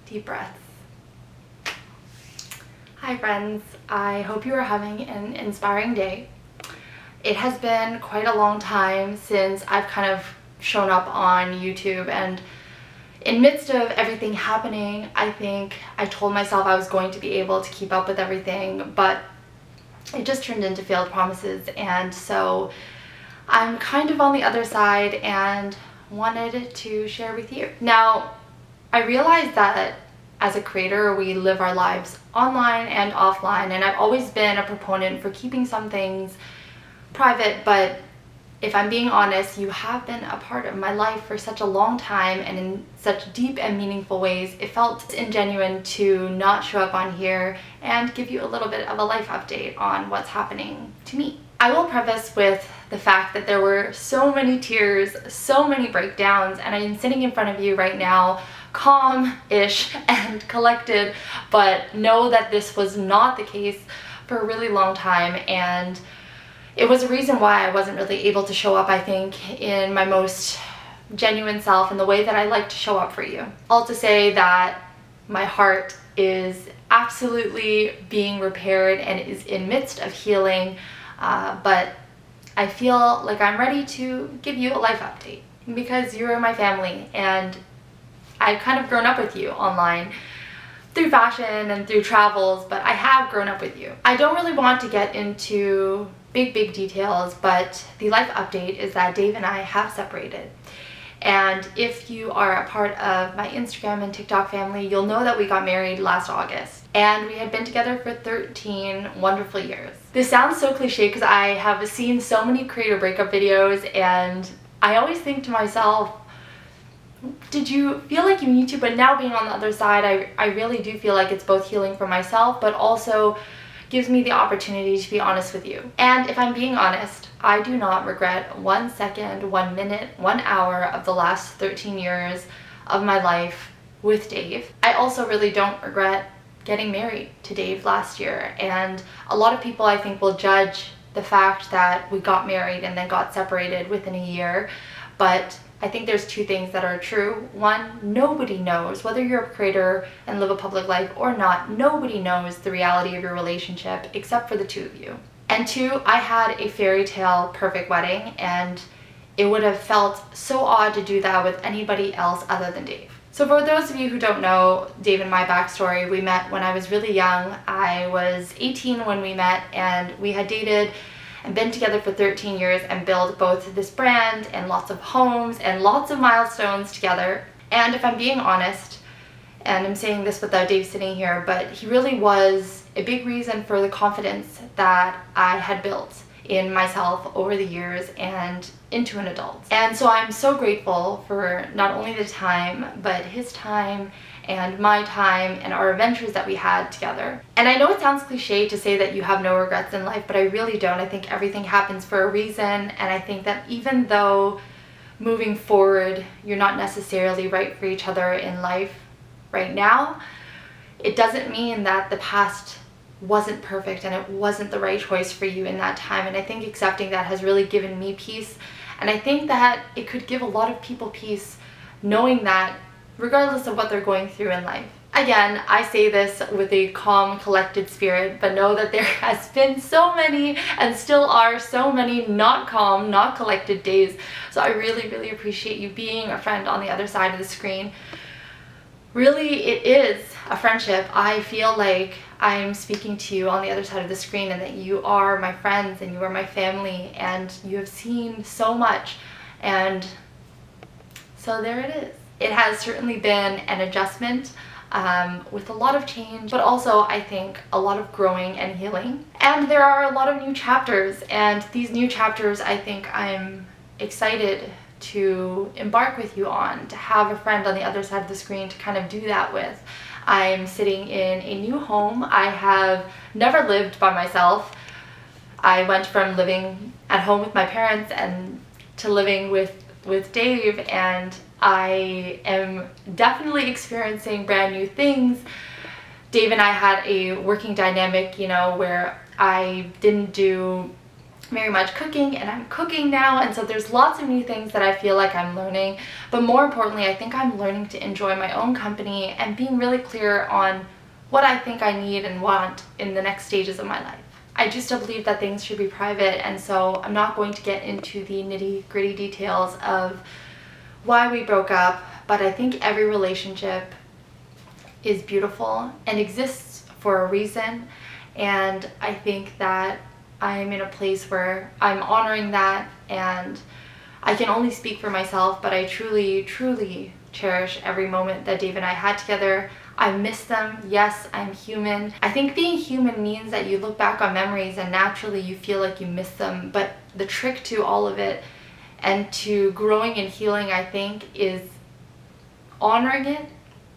Deep breaths. Hi friends, I hope you are having an inspiring day. It has been quite a long time since I've kind of shown up on YouTube, and in midst of everything happening, I think I told myself I was going to be able to keep up with everything, but it just turned into failed promises, and so I'm kind of on the other side and wanted to share with you. Now, I realize that as a creator, we live our lives online and offline, and I've always been a proponent for keeping some things private, but if I'm being honest, you have been a part of my life for such a long time and in such deep and meaningful ways. It felt ingenuine to not show up on here and give you a little bit of a life update on what's happening to me. I will preface with the fact that there were so many tears, so many breakdowns, and I'm sitting in front of you right now calm-ish and collected, but know that this was not the case for a really long time, and it was a reason why I wasn't really able to show up, I think, in my most genuine self and the way that I like to show up for you. All to say that my heart is absolutely being repaired and is in midst of healing, but I feel like I'm ready to give you a life update because you're my family and I've kind of grown up with you online through fashion and through travels, but I have grown up with you. I don't really want to get into big details, but the life update is that Dave and I have separated. And if you are a part of my Instagram and TikTok family, you'll know that we got married last August. And we had been together for 13 wonderful years. This sounds so cliche because I have seen so many creator breakup videos, and I always think to myself, did you feel like you need to? But now being on the other side, I really do feel like it's both healing for myself, but also gives me the opportunity to be honest with you. And if I'm being honest, I do not regret 1 second, 1 minute, 1 hour of the last 13 years of my life with Dave. I also really don't regret getting married to Dave last year. And a lot of people, I think, will judge the fact that we got married and then got separated within a year. But I think there's two things that are true. One, nobody knows, whether you're a creator and live a public life or not, nobody knows the reality of your relationship except for the two of you. And two, I had a fairy tale perfect wedding, and it would have felt so odd to do that with anybody else other than Dave. So for those of you who don't know Dave and my backstory, we met when I was really young. I was 18 when we met, and we had dated and been together for 13 years and built both this brand and lots of homes and lots of milestones together. And if I'm being honest, and I'm saying this without Dave sitting here, but he really was a big reason for the confidence that I had built in myself over the years and into an adult. And so I'm so grateful for not only the time, but his time and my time and our adventures that we had together. And I know it sounds cliche to say that you have no regrets in life, but I really don't. I think everything happens for a reason, and I think that even though moving forward you're not necessarily right for each other in life right now, it doesn't mean that the past wasn't perfect and it wasn't the right choice for you in that time. And I think accepting that has really given me peace, and I think that it could give a lot of people peace knowing that regardless of what they're going through in life. Again, I say this with a calm, collected spirit, but know that there has been so many and still are so many not calm, not collected days. So I really appreciate you being a friend on the other side of the screen. Really, it is a friendship. I feel like I'm speaking to you on the other side of the screen, and that you are my friends and you are my family, and you have seen so much, and so there it is. It has certainly been an adjustment with a lot of change, but also I think a lot of growing and healing. And there are a lot of new chapters, and these new chapters I think I'm excited to embark with you on, to have a friend on the other side of the screen to kind of do that with. I'm sitting in a new home. I have never lived by myself. I went from living at home with my parents and to living with Dave, and I am definitely experiencing brand new things. Dave and I had a working dynamic, where I didn't do very much cooking, and I'm cooking now, and so there's lots of new things that I feel like I'm learning. But more importantly, I think I'm learning to enjoy my own company and being really clear on what I think I need and want in the next stages of my life. I do still believe that things should be private, and so I'm not going to get into the nitty-gritty details of why we broke up, but I think every relationship is beautiful and exists for a reason, and I think that I'm in a place where I'm honoring that, and I can only speak for myself, but I truly, truly cherish every moment that Dave and I had together. I miss them. Yes, I'm human. I think being human means that you look back on memories and naturally you feel like you miss them, but the trick to all of it and to growing and healing, I think, is honoring it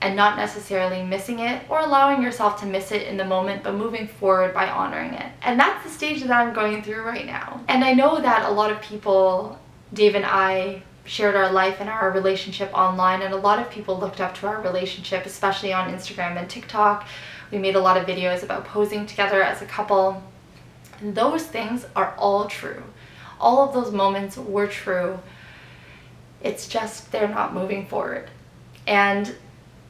and not necessarily missing it or allowing yourself to miss it in the moment, but moving forward by honoring it. And that's the stage that I'm going through right now. And I know that a lot of people, Dave and I, shared our life and our relationship online, and a lot of people looked up to our relationship, especially on Instagram and TikTok. We made a lot of videos about posing together as a couple, and those things are all true. All of those moments were true. It's just they're not moving forward. And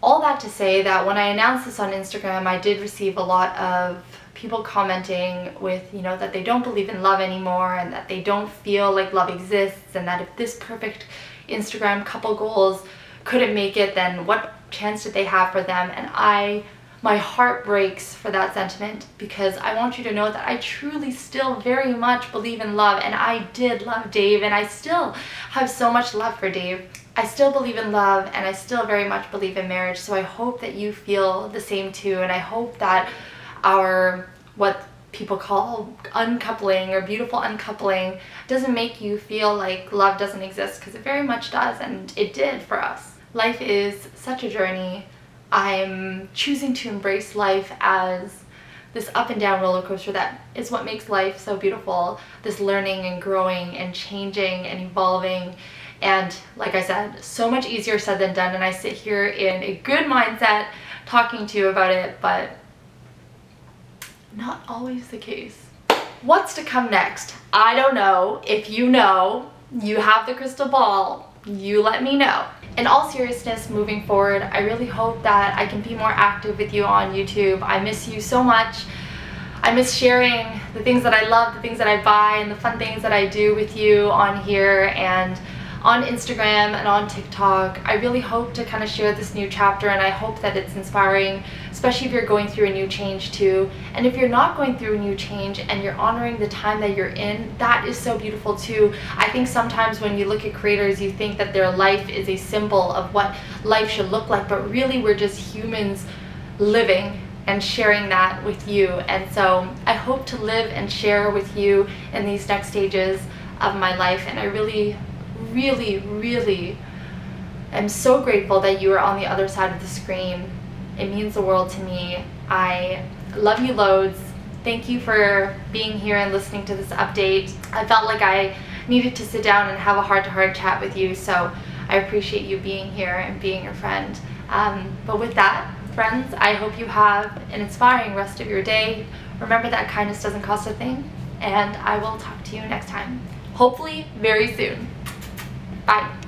all that to say that when I announced this on Instagram, I did receive a lot of people commenting with, that they don't believe in love anymore and that they don't feel like love exists, and that if this perfect Instagram couple goals couldn't make it, then what chance did they have for them? And my heart breaks for that sentiment, because I want you to know that I truly still very much believe in love, and I did love Dave, and I still have so much love for Dave. I still believe in love, and I still very much believe in marriage, so I hope that you feel the same too, and I hope that our, what people call uncoupling or beautiful uncoupling, doesn't make you feel like love doesn't exist, because it very much does, and it did for us. Life is such a journey. I'm choosing to embrace life as this up and down roller coaster that is what makes life so beautiful, this learning and growing and changing and evolving. And like I said, so much easier said than done, and I sit here in a good mindset talking to you about it, but not always the case. What's to come next? I don't know. If you know, you have the crystal ball, you let me know. In all seriousness, moving forward, I really hope that I can be more active with you on YouTube. I miss you so much. I miss sharing the things that I love, the things that I buy, and the fun things that I do with you on here and on Instagram and on TikTok. I really hope to kind of share this new chapter, and I hope that it's inspiring, especially if you're going through a new change too. And if you're not going through a new change and you're honoring the time that you're in, that is so beautiful too. I think sometimes when you look at creators, you think that their life is a symbol of what life should look like, but really we're just humans living and sharing that with you. And so I hope to live and share with you in these next stages of my life, and I really, really am so grateful that you are on the other side of the screen. It means the world to me. I love you loads. Thank you for being here and listening to this update. I felt like I needed to sit down and have a heart-to-heart chat with you, so I appreciate you being here and being a friend. But with that, friends, I hope you have an inspiring rest of your day. Remember that kindness doesn't cost a thing, and I will talk to you next time. Hopefully very soon. Bye.